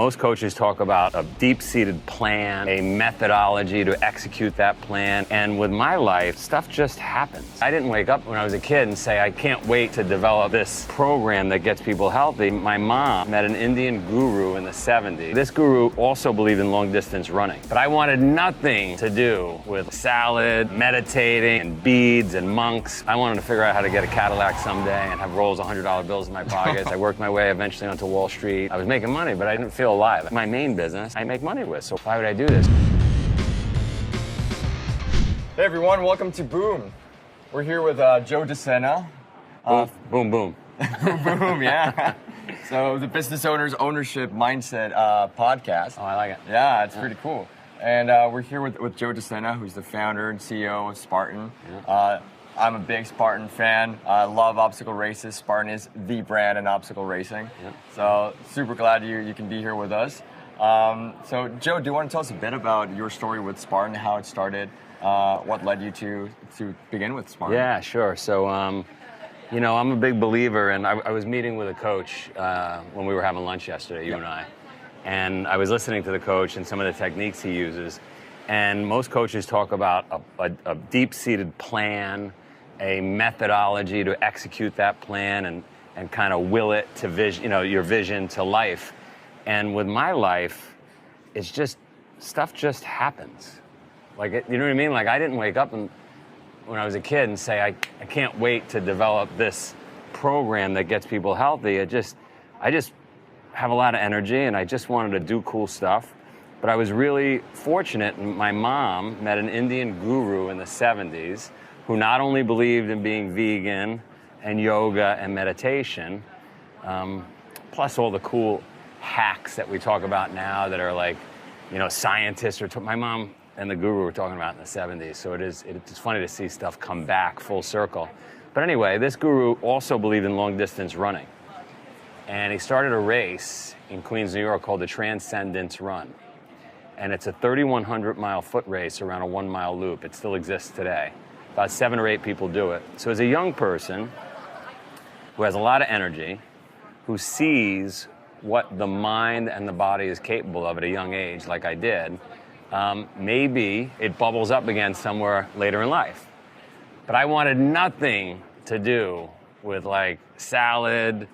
Most coaches talk about a deep-seated plan, a methodology to execute that plan. And with my life, stuff just happens. I didn't wake up when I was a kid and say, I can't wait to develop this program that gets people healthy. My mom met an Indian guru in the 70s. This guru also believed in long-distance running. But I wanted nothing to do with salad, meditating, and beads and monks. I wanted to figure out how to get a Cadillac someday and have rolls of $100 bills in my pockets. I worked my way eventually onto Wall Street. I was making money, but I didn't feel alive. My main business, I make money with, so why would I do this? Hey everyone, welcome to Boom. We're here with Joe De Sena. Boom, boom. Boom, yeah. So the Business Owner's Ownership Mindset podcast. Oh, I like it. Yeah, it's pretty cool. And we're here with Joe De Sena, who's the founder and CEO of Spartan. Yeah. I'm a big Spartan fan. I love obstacle races. Spartan is the brand in obstacle racing. Yeah. So super glad you can be here with us. So Joe, do you want to tell us a bit about your story with Spartan, how it started, what led you to begin with Spartan? Yeah, sure. So, I'm a big believer, and I was meeting with a coach when we were having lunch yesterday, you and I. And I was listening to the coach and some of the techniques he uses. And most coaches talk about a deep-seated plan, a methodology to execute that plan and kind of will it to your vision to life. And with my life, it's just, stuff just happens. Like, you know what I mean? Like, I didn't wake up when I was a kid and say, I can't wait to develop this program that gets people healthy. I just have a lot of energy and I just wanted to do cool stuff. But I was really fortunate. My mom met an Indian guru in the 70s who not only believed in being vegan and yoga and meditation, plus all the cool hacks that we talk about now that are like, scientists my mom and the guru were talking about in the 70s. So it's funny to see stuff come back full circle. But anyway, this guru also believed in long distance running. And he started a race in Queens, New York called the Transcendence Run. And it's a 3,100 mile foot race around a 1 mile loop. It still exists today. About 7 or 8 people do it. So as a young person who has a lot of energy, who sees what the mind and the body is capable of at a young age, like I did, maybe it bubbles up again somewhere later in life. But I wanted nothing to do with like salad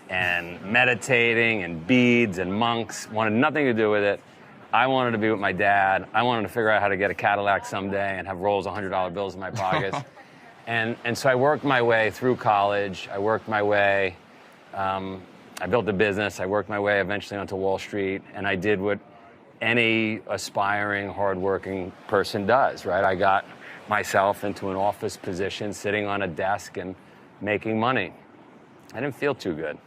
and meditating and beads and monks. Wanted nothing to do with it. I wanted to be with my dad. I wanted to figure out how to get a Cadillac someday and have rolls of $100 bills in my pockets. and so I worked my way through college. I worked my way, I built a business. I worked my way eventually onto Wall Street, and I did what any aspiring, hardworking person does, right? I got myself into an office position, sitting on a desk and making money. I didn't feel too good.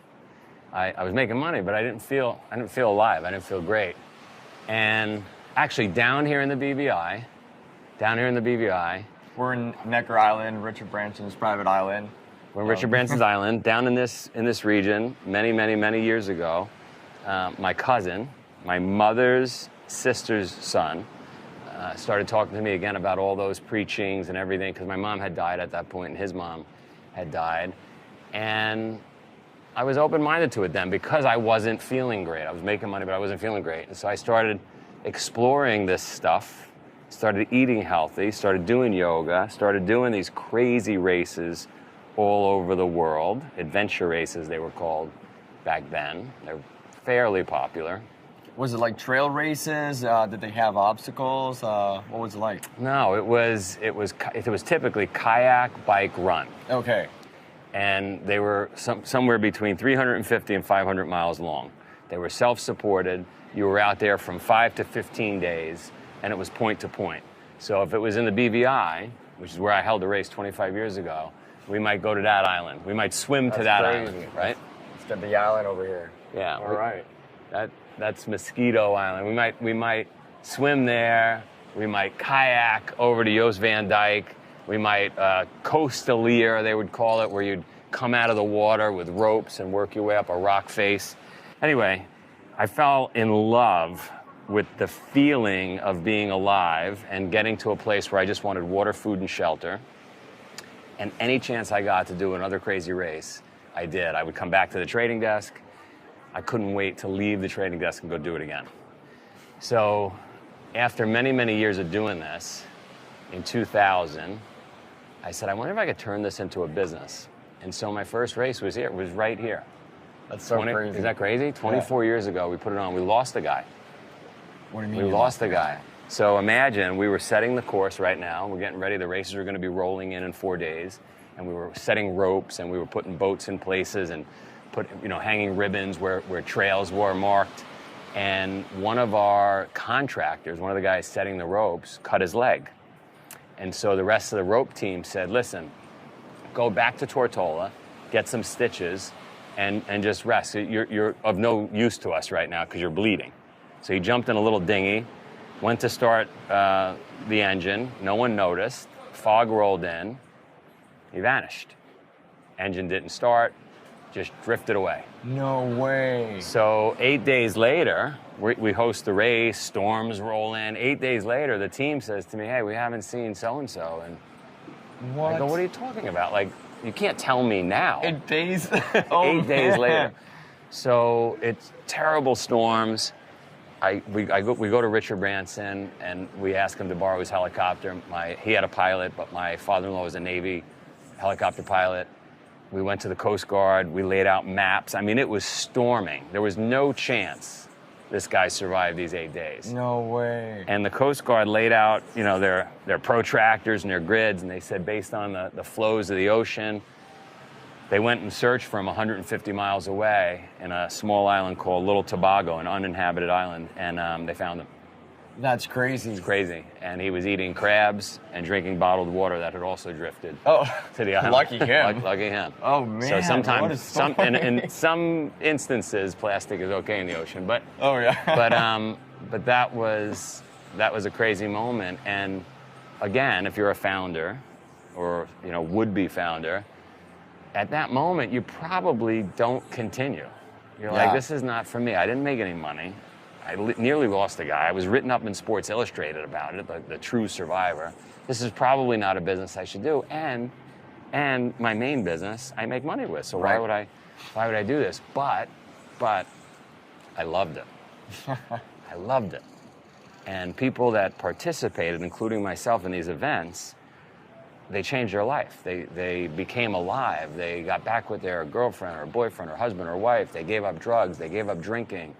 I was making money, but I didn't feel alive. I didn't feel great. And actually down here in the BVI, We're in Necker Island, Richard Branson's private island. we're in Richard Branson's island, down in this region, many years ago. My cousin, my mother's sister's son, started talking to me again about all those preachings and everything, because my mom had died at that point and his mom had died. And I was open-minded to it then because I wasn't feeling great. I was making money, but I wasn't feeling great. And so I started exploring this stuff, started eating healthy, started doing yoga, started doing these crazy races all over the world. Adventure races, they were called back then. They're fairly popular. Was it like trail races? Did they have obstacles? What was it like? No, it was typically kayak, bike, run. Okay. And they were somewhere between 350 and 500 miles long. They were self-supported. You were out there from 5 to 15 days, and it was point to point. So if it was in the BVI, which is where I held a race 25 years ago, we might go to that island. We might swim to that island, right? Let's get the island over here. Yeah. All right. That's Mosquito Island. We might swim there. We might kayak over to Joost Van Dyke. We might coastalier, they would call it, where you'd come out of the water with ropes and work your way up a rock face. Anyway, I fell in love with the feeling of being alive and getting to a place where I just wanted water, food, and shelter. And any chance I got to do another crazy race, I did. I would come back to the trading desk. I couldn't wait to leave the trading desk and go do it again. So after many, many years of doing this, in 2000, I said, I wonder if I could turn this into a business. And so my first race was here, was right here. That's so crazy. Is that crazy? 24 years ago, we put it on. We lost a guy. What do you mean? We lost a guy. So imagine we were setting the course right now. We're getting ready. The races are going to be rolling in 4 days. And we were setting ropes and we were putting boats in places and hanging ribbons where trails were marked. And one of our contractors, one of the guys setting the ropes, cut his leg. And so the rest of the rope team said, listen, go back to Tortola, get some stitches, and just rest. You're of no use to us right now because you're bleeding. So he jumped in a little dinghy, went to start the engine. No one noticed. Fog rolled in. He vanished. Engine didn't start, just drifted away. No way. So 8 days later, we host the race, storms roll in. 8 days later, the team says to me, hey, we haven't seen so-and-so. And What? I go, what are you talking about? Like, you can't tell me now. 8 days? 8 days later. So it's terrible storms. We go to Richard Branson, and we ask him to borrow his helicopter. He had a pilot, but my father-in-law was a Navy helicopter pilot. We went to the Coast Guard. We laid out maps. I mean, it was storming. There was no chance this guy survived these 8 days. No way. And the Coast Guard laid out, their protractors and their grids, and they said based on the flows of the ocean, they went and searched for him 150 miles away in a small island called Little Tobago, an uninhabited island, and they found him. That's crazy. It's crazy. And he was eating crabs and drinking bottled water that had also drifted to the island. Lucky him. Lucky him. Oh, man. So sometimes, what in some instances, plastic is okay in the ocean. But oh, yeah. but that was a crazy moment. And again, if you're a founder or would-be founder, at that moment, you probably don't continue. You're like, this is not for me. I didn't make any money. I nearly lost a guy. I was written up in Sports Illustrated about it, the true survivor. This is probably not a business I should do. And my main business I make money with. So why would I do this? But I loved it. I loved it. And people that participated, including myself in these events, they changed their life. They became alive. They got back with their girlfriend or boyfriend or husband or wife. They gave up drugs. They gave up drinking.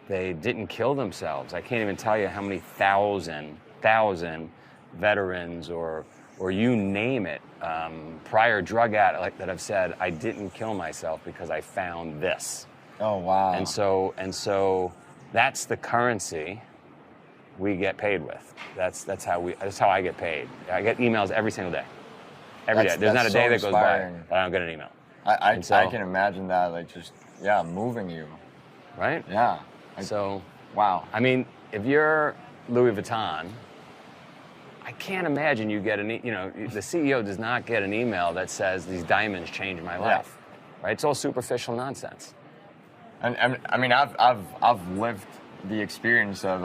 They didn't kill themselves. I can't even tell you how many thousand veterans or you name it, prior drug addict that have said, I didn't kill myself because I found this. Oh, wow. And so that's the currency we get paid with. That's how I get paid. I get emails every single day. Every day. There's not a day that goes by that I don't get an email. I can imagine that, moving you. Right? Yeah. Wow. I mean, if you're Louis Vuitton, I can't imagine you get the CEO does not get an email that says these diamonds changed my life. Right? It's all superficial nonsense. And I mean, I've lived the experience of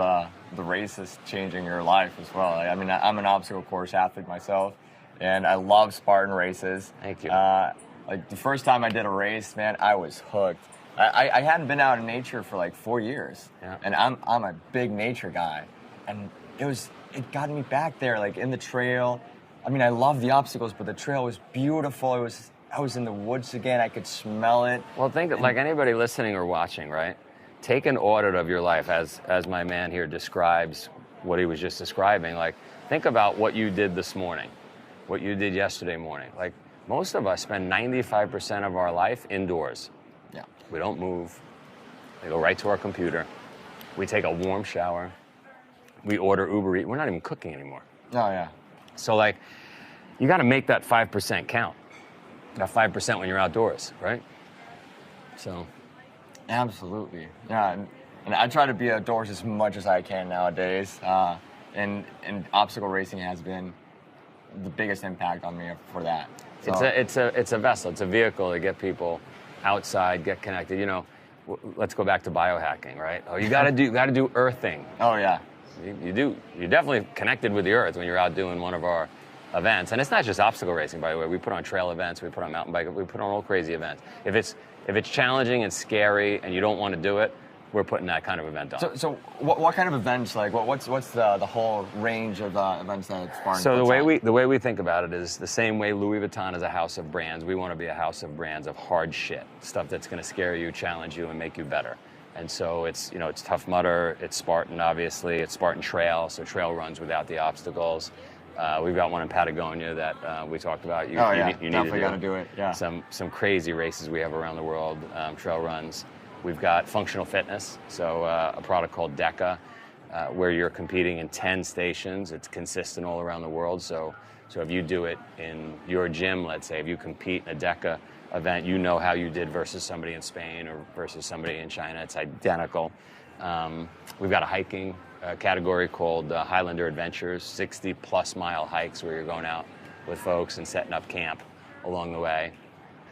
the races changing your life as well. I mean, I'm an obstacle course athlete myself, and I love Spartan races. Thank you. The first time I did a race, man, I was hooked. I hadn't been out in nature for 4 years, and I'm a big nature guy, and it got me back there, in the trail. I mean, I love the obstacles, but the trail was beautiful. I was in the woods again. I could smell it. Well, like anybody listening or watching, right? Take an audit of your life as my man here describes what he was just describing. Think about what you did this morning, what you did yesterday morning. Most of us spend 95% of our life indoors. Yeah. We don't move. We go right to our computer. We take a warm shower. We order Uber Eats. We're not even cooking anymore. Oh, yeah. So, you got to make that 5% count. That 5% when you're outdoors, right? So. Absolutely. Yeah. And I try to be outdoors as much as I can nowadays. And obstacle racing has been the biggest impact on me for that. So. It's a vessel. It's a vehicle to get people outside, get connected. Let's go back to biohacking, right? Oh, you got to do earthing. Oh, yeah. You do. You're definitely connected with the earth when you're out doing one of our events. And it's not just obstacle racing, by the way. We put on trail events. We put on mountain bike. We put on all crazy events. If If it's challenging and scary and you don't want to do it, we're putting that kind of event on. So what kind of events, like, what's the whole range of events that Spartan So puts on? the way we think about it is the same way Louis Vuitton is a house of brands. We want to be a house of brands of hard shit, stuff that's going to scare you, challenge you, and make you better. And so it's Tough Mudder, it's Spartan, obviously, it's Spartan Trail, so trail runs without the obstacles. We've got one in Patagonia that we talked about. You definitely got to do it. Yeah. Some crazy races we have around the world, trail runs. We've got functional fitness, so a product called DECA, where you're competing in 10 stations. It's consistent all around the world. So if you do it in your gym, let's say, if you compete in a DECA event, you know how you did versus somebody in Spain or versus somebody in China. It's identical. We've got a hiking category called Highlander Adventures, 60-plus mile hikes where you're going out with folks and setting up camp along the way.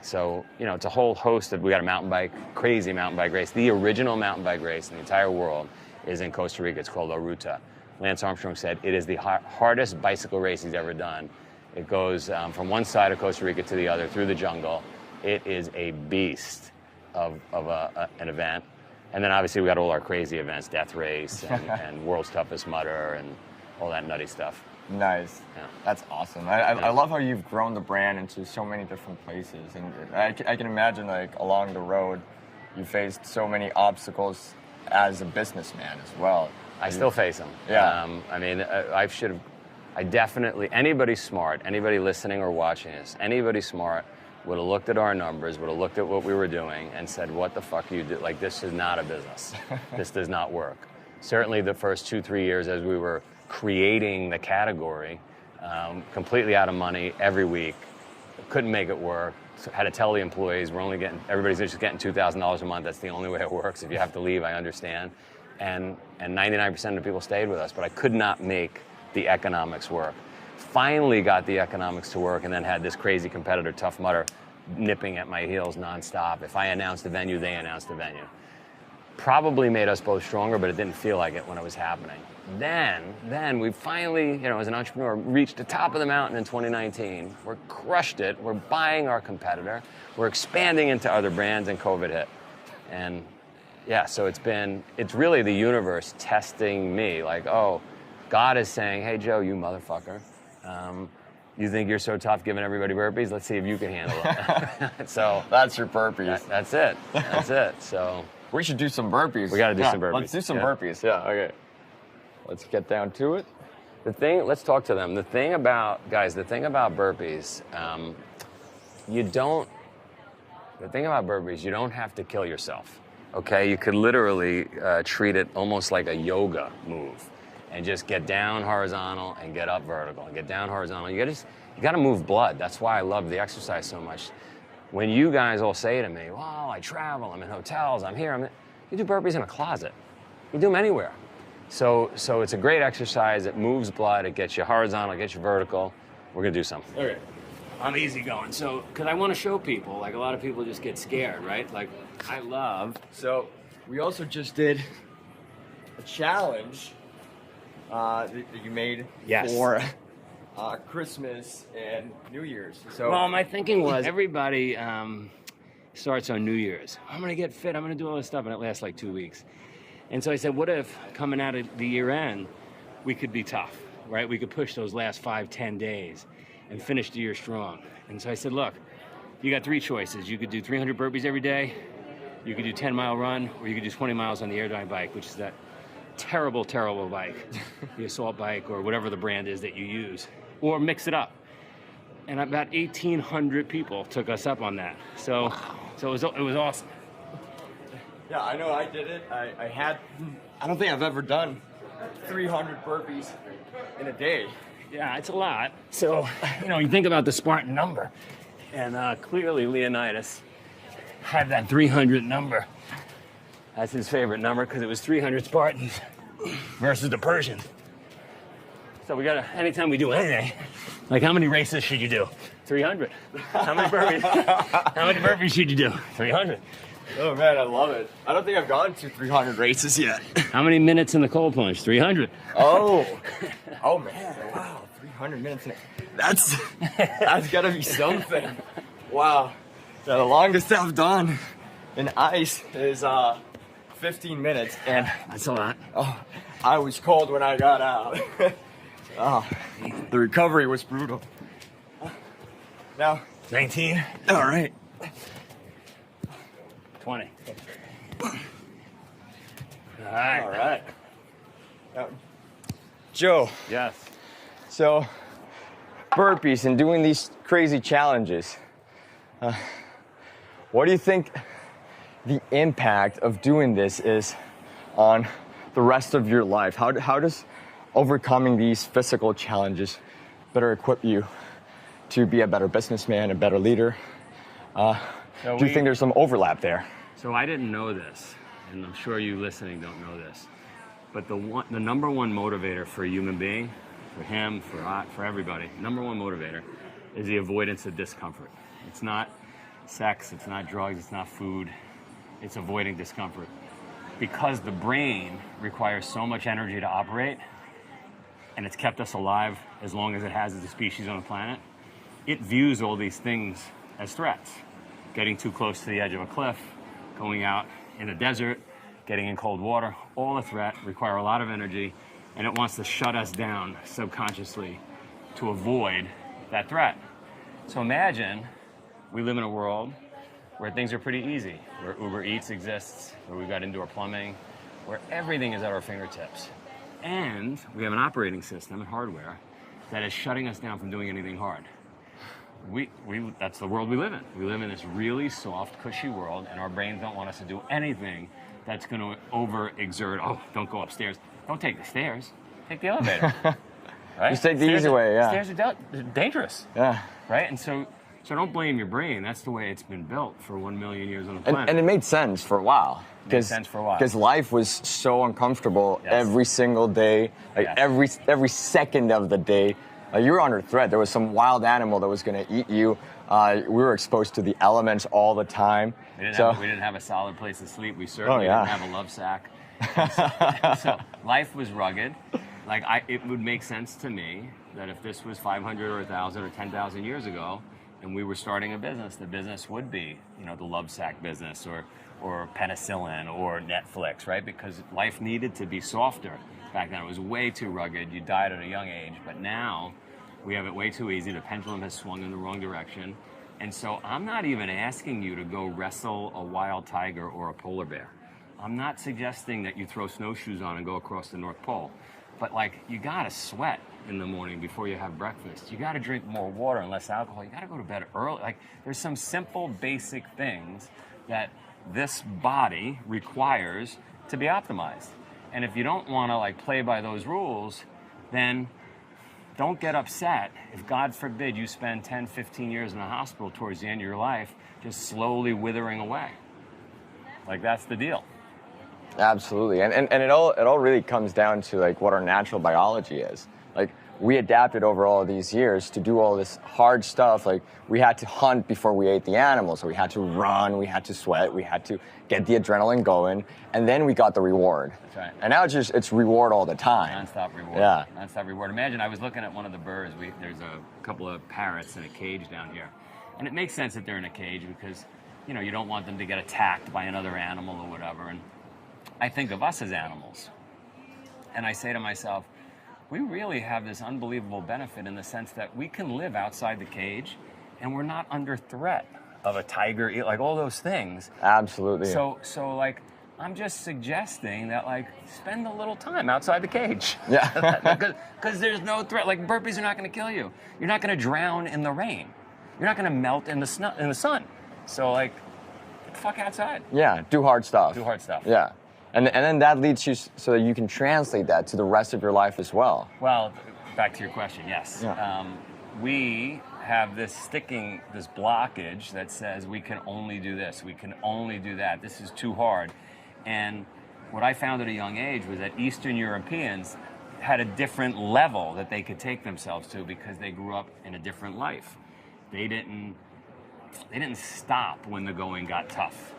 So, it's a whole host of, we got a mountain bike, crazy mountain bike race. The original mountain bike race in the entire world is in Costa Rica. It's called La Ruta. Lance Armstrong said it is the hardest bicycle race he's ever done. It goes from one side of Costa Rica to the other through the jungle. It is a beast of an event. And then obviously we got all our crazy events, Death Race and World's Toughest Mudder and all that nutty stuff. Nice. Yeah. That's awesome. I love how you've grown the brand into so many different places. And I can imagine, like, along the road, you faced so many obstacles as a businessman as well. I still face them. Yeah. I definitely, anybody smart, anybody listening or watching this, anybody smart would have looked at our numbers, would have looked at what we were doing and said, what the fuck you do? Like, this is not a business. This does not work. Certainly the first 2-3 years as we were creating the category, completely out of money every week, couldn't make it work, so had to tell the employees everybody's just getting $2,000 a month, that's the only way it works. If you have to leave, I understand. And 99% of the people stayed with us, but I could not make the economics work. Finally got the economics to work and then had this crazy competitor, Tough Mudder, nipping at my heels nonstop. If I announced a venue, they announced a venue. Probably made us both stronger, but it didn't feel like it when it was happening. Then we finally, as an entrepreneur, reached the top of the mountain in 2019. We're crushed it. We're buying our competitor. We're expanding into other brands, and COVID hit. And yeah, so it's really the universe testing me. Like, oh, God is saying, hey, Joe, you motherfucker. You think you're so tough giving everybody burpees? Let's see if you can handle it. So that's your burpees. That's it. That's it. So we should do some burpees. We got to do some burpees. Let's do some burpees. Yeah. Okay. Let's get down to it. Let's talk to them. The thing about burpees, you don't have to kill yourself. Okay, you could literally treat it almost like a yoga move, and just get down horizontal and get up vertical, and get down horizontal. You got to move blood. That's why I love the exercise so much. When you guys all say to me, "Well, I travel, I'm in hotels, I'm here," you do burpees in a closet. You do them anywhere. So it's a great exercise. It moves blood. It gets you horizontal. It gets you vertical. We're gonna do something. Okay. I'm easy going. So, because I want to show people, like a lot of people just get scared, right? Like, I love. So, we also just did a challenge that you made for Christmas and New Year's. So, well, my thinking was everybody starts on New Year's. I'm gonna get fit. I'm gonna do all this stuff, and it lasts like 2 weeks. And so I said, what if coming out of the year end, we could be tough, right? We could push those last 5-10 days and finish the year strong. And so I said, look, you got 3 choices. You could do 300 burpees every day, you could do 10-mile run, or you could do 20 miles on the Airdyne bike, which is that terrible, terrible bike, the Assault bike, or whatever the brand is that you use, or mix it up. And about 1,800 people took us up on that. So it was awesome. Yeah, I know I did it. I don't think I've ever done 300 burpees in a day. Yeah, it's a lot. So, you think about the Spartan number. And clearly Leonidas had that 300 number. That's his favorite number because it was 300 Spartans versus the Persians. So anytime we do anything, like how many races should you do? 300. How many burpees should you do? 300. Oh man, I love it. I don't think I've gone to 300 races yet. How many minutes in the cold plunge? 300. Oh man, wow, 300 minutes. That's gotta be something. Wow, yeah, the longest I've done And ice is 15 minutes, and That's a lot. oh, I was cold when I got out. The recovery was brutal. Now, 19. all right. 20. All right. All right. Now, Joe, Yes. so burpees and doing these crazy challenges, what do you think the impact of doing this is on the rest of your life? How does overcoming these physical challenges better equip you to be a better businessman, a better leader? Do you think there's some overlap there? So I didn't know this, and I'm sure you listening don't know this, but the number one motivator for a human being, for him, for everybody, number one motivator is the avoidance of discomfort. It's not sex, it's not drugs, it's not food, it's avoiding discomfort. Because the brain requires so much energy to operate, and it's kept us alive as long as it has as a species on the planet, it views all these things as threats. Getting too close to the edge of a cliff, going out in a desert, getting in cold water, all a threat, require a lot of energy, and it wants to shut us down subconsciously to avoid that threat. So imagine we live in a world where things are pretty easy, where Uber Eats exists, where we've got indoor plumbing, where everything is at our fingertips. And we have an operating system and hardware that is shutting us down from doing anything hard. That's the world we live in. We live in this really soft, cushy world, and our brains don't want us to do anything that's going to overexert. Oh, don't go upstairs. Don't take the stairs. Take the elevator. Right? Just take the easy way, yeah. Stairs are dangerous. Yeah. Right? And so don't blame your brain. That's the way it's been built for 1 million years on the planet. And it made sense for a while. Made sense for a while. Because life was so uncomfortable Yes. every single day, like Yes. every second of the day. You were under threat. There was some wild animal that was going to eat you. We were exposed to the elements all the time. We didn't have a solid place to sleep. We certainly yeah. didn't have a love sack. So life was rugged. It would make sense to me that if this was 500 or 1,000 or 10,000 years ago, and we were starting a business, the business would be, the love sack business or penicillin or Netflix, right? Because life needed to be softer. Back then it was way too rugged. You died at a young age, but now we have it way too easy. The pendulum has swung in the wrong direction. And so I'm not even asking you to go wrestle a wild tiger or a polar bear. I'm not suggesting that you throw snowshoes on and go across the North Pole. But you gotta sweat in the morning before you have breakfast. You gotta drink more water and less alcohol. You gotta go to bed early. There's some simple, basic things that this body requires to be optimized. And if you don't wanna play by those rules, then don't get upset if, God forbid, you spend 10, 15 years in a hospital towards the end of your life just slowly withering away. That's the deal. Absolutely, and it all really comes down to what our natural biology is. We adapted over all of these years to do all this hard stuff. We had to hunt before we ate the animal, so we had to run, we had to sweat, we had to get the adrenaline going, and then we got the reward. That's right. And now it's reward all the time. Nonstop reward. Yeah. Nonstop reward. Imagine I was looking at one of the birds. There's a couple of parrots in a cage down here, and it makes sense that they're in a cage because you don't want them to get attacked by another animal or whatever. And I think of us as animals, and I say to myself, we really have this unbelievable benefit in the sense that we can live outside the cage and we're not under threat of a tiger, all those things. Absolutely. So I'm just suggesting that spend a little time outside the cage. Yeah. Because there's no threat. Burpees are not going to kill you. You're not going to drown in the rain. You're not going to melt in the sun. So get the fuck outside. Yeah, do hard stuff. Do hard stuff. Yeah. And then that leads you so that you can translate that to the rest of your life as well. Well, back to your question, yes. Yeah. We have this blockage that says we can only do this, we can only do that, this is too hard. And what I found at a young age was that Eastern Europeans had a different level that they could take themselves to because they grew up in a different life. They didn't stop when the going got tough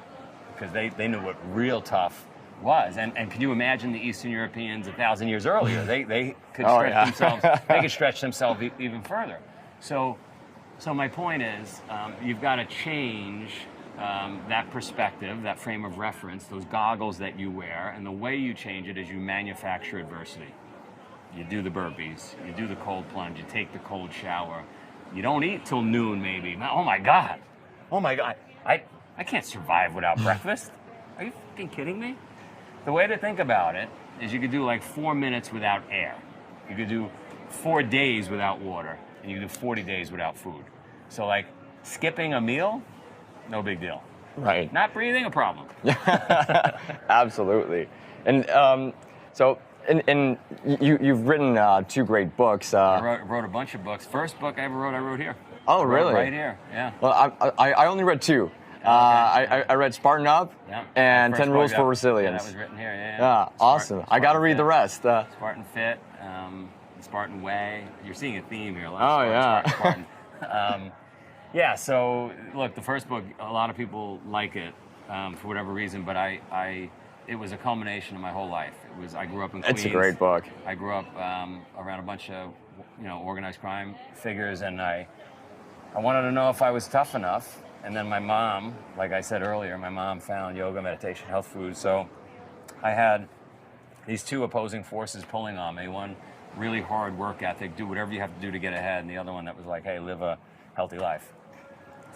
because they knew what real tough was. And can you imagine the Eastern Europeans 1,000 years earlier? They could stretch themselves. They could stretch themselves even further. So my point is, you've got to change that perspective, that frame of reference, those goggles that you wear, and the way you change it is you manufacture adversity. You do the burpees, you do the cold plunge, you take the cold shower. You don't eat till noon, maybe. Oh my God. I can't survive without breakfast. Are you fucking kidding me? The way to think about it is you could do like 4 minutes without air. You could do 4 days without water, and you could do 40 days without food. So like skipping a meal, no big deal. Right. Not breathing, a problem. Absolutely. And you've written 2 great books. I wrote a bunch of books. First book I ever wrote, I wrote here. Oh, really? Right here, yeah. Well, I only read 2. I read Spartan Up and 10 Rules for Resilience. Yeah, that was written here, yeah. Yeah, awesome. I got to read the rest. Spartan Fit, Spartan Way. You're seeing a theme here. Spartan. Yeah, so look, the first book, a lot of people like it for whatever reason, but it was a culmination of my whole life. I grew up in Queens. It's a great book. I grew up around a bunch of organized crime figures, and I wanted to know if I was tough enough. And then my mom, like I said earlier, my mom found yoga, meditation, health food. So I had these 2 opposing forces pulling on me. One, really hard work ethic, do whatever you have to do to get ahead. And the other one that was like, hey, live a healthy life.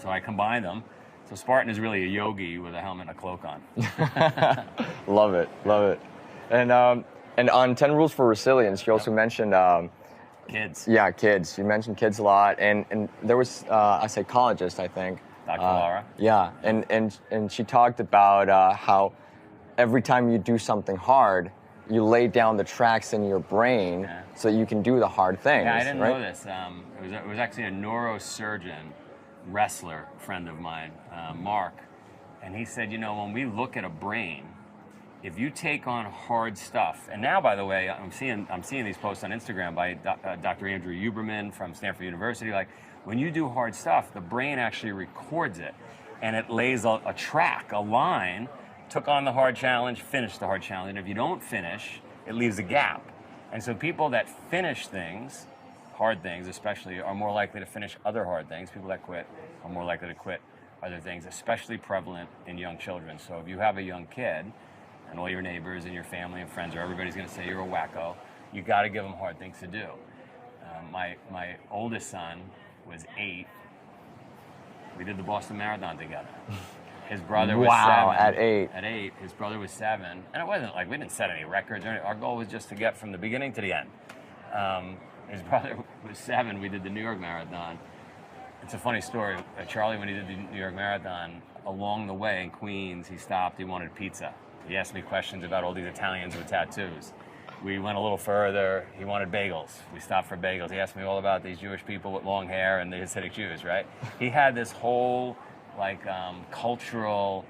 So I combined them. So Spartan is really a yogi with a helmet and a cloak on. Love it. And on 10 Rules for Resilience, you also mentioned... kids. Yeah, kids. You mentioned kids a lot. And there was a psychologist, I think. Dr. Laura. Yeah, and she talked about how every time you do something hard, you lay down the tracks in your brain so you can do the hard things. Yeah, I didn't right? know this. It was actually a neurosurgeon, wrestler friend of mine, Mark, and he said, when we look at a brain, if you take on hard stuff, and now, by the way, I'm seeing these posts on Instagram by Dr. Andrew Huberman from Stanford University, like, when you do hard stuff, the brain actually records it, and it lays a track, a line, took on the hard challenge, finished the hard challenge, and if you don't finish, it leaves a gap. And so people that finish things, hard things especially, are more likely to finish other hard things. People that quit are more likely to quit other things, especially prevalent in young children. So if you have a young kid, and all your neighbors and your family and friends, or everybody's going to say you're a wacko, you got to give them hard things to do. My oldest son was 8. We did the Boston Marathon together. His brother was 7. Wow, at 8. At 8, his brother was 7. And it wasn't like we didn't set any records or anything. Our goal was just to get from the beginning to the end. His brother was 7. We did the New York Marathon. It's a funny story. Charlie, when he did the New York Marathon, along the way in Queens, he stopped. He wanted pizza. He asked me questions about all these Italians with tattoos. We went a little further. He wanted bagels. We stopped for bagels. He asked me all about these Jewish people with long hair and the Hasidic Jews, right? He had this whole cultural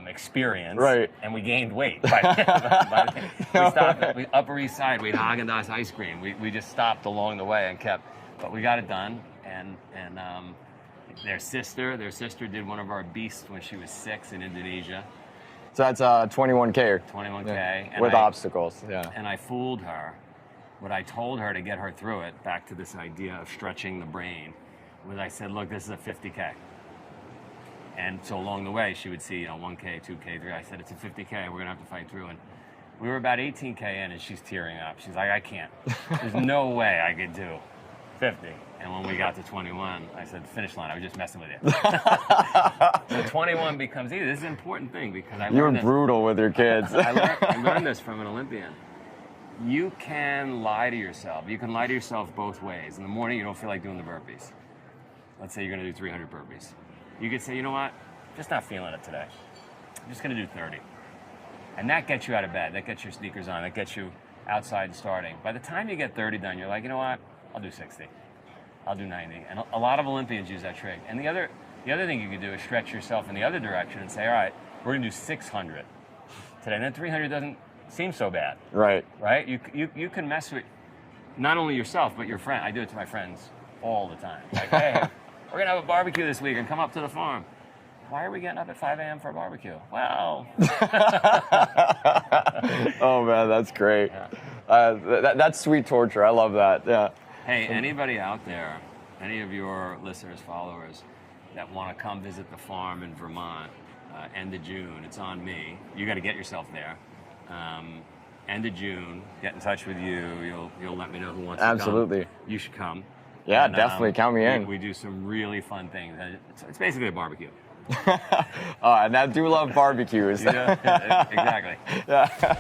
experience, right? And we gained weight. We stopped at the Upper East Side. We had Haagen-Dazs ice cream. We just stopped along the way and kept, but we got it done. And their sister did one of our beasts when she was 6 in Indonesia. So that's 21K. 21K. Yeah. With obstacles, yeah. And I fooled her. What I told her to get her through it, back to this idea of stretching the brain, was I said, look, this is a 50K. And so along the way, she would see, 1K, 2K, 3. I said, it's a 50K. We're going to have to fight through. And we were about 18K in, and she's tearing up. She's like, I can't. There's no way I could do 50. And when we got to 21, I said, finish line, I was just messing with you. So 21 becomes easy. This is an important thing because I learned You're brutal with your kids. I learned this from an Olympian. You can lie to yourself. You can lie to yourself both ways. In the morning, you don't feel like doing the burpees. Let's say you're going to do 300 burpees. You could say, you know what? Just not feeling it today. I'm just going to do 30. And that gets you out of bed. That gets your sneakers on. That gets you outside starting. By the time you get 30 done, you're like, you know what? I'll do 60. I'll do 90. And a lot of Olympians use that trick. And the other thing you can do is stretch yourself in the other direction and say, all right, we're going to do 600 today. And then 300 doesn't seem so bad. Right. Right? You can mess with not only yourself, but your friend. I do it to my friends all the time. Like, hey, we're going to have a barbecue this week and come up to the farm. Why are we getting up at 5 a.m. for a barbecue? Well. Oh, man, that's great. Yeah. That's sweet torture. I love that. Yeah. Hey, anybody out there, any of your listeners, followers, that want to come visit the farm in Vermont, end of June, it's on me. You got to get yourself there. End of June, get in touch with you. You'll let me know who wants to come. Absolutely. You should come. Yeah, And, definitely count me in. We do some really fun things. It's basically a barbecue. And I do love barbecues. Yeah, exactly. Yeah.